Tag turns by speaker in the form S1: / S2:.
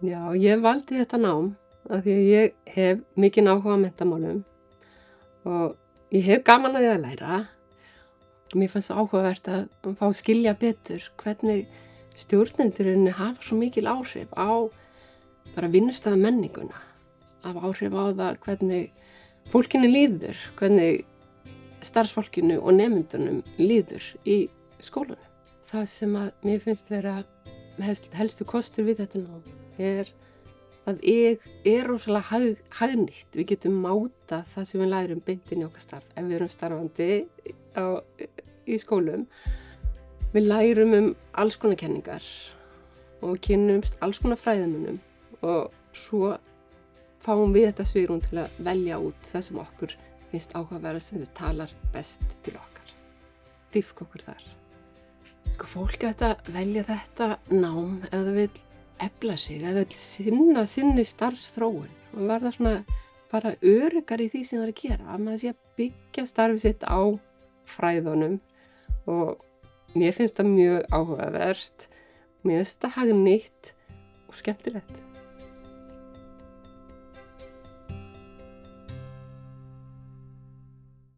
S1: Já, ég valdi þetta nám af því að ég hef mikinn áhuga á menntamálum og ég hef gaman að því að læra. Mér fannst áhugavert að fá að skilja betur hvernig stjórnendurinn hafa svo mikil áhrif á bara vinnustæða menninguna, af áhrif á það hvernig fólkinu líður, hvernig starfsfólkinu og nemendunum líður í skólanum. Það sem að mér finnst vera helstu kostur við þetta nám að ég rosalega hagnýtt. Við getum mátað það sem við lærum beint inn í okkar starf. Ef við erum starfandi í skólum, við lærum alls konar kenningar og kynnumst alls konar fræðimönnum og svo fáum við þetta svigrúm til að velja út það sem okkur finnst áhugaverðast, sem talar best til okkar. Dýpka okkur þar. Fólk ætti að velja þetta nám ef það vill efla sig, ef það vill sinni starfsþróun og verða svona bara öruggar í því sem það er að gera, að maður sé að byggja starfið sitt á fræðunum og mér finnst það mjög áhugavert, mér finnst það hagnýtt og skemmtilegt.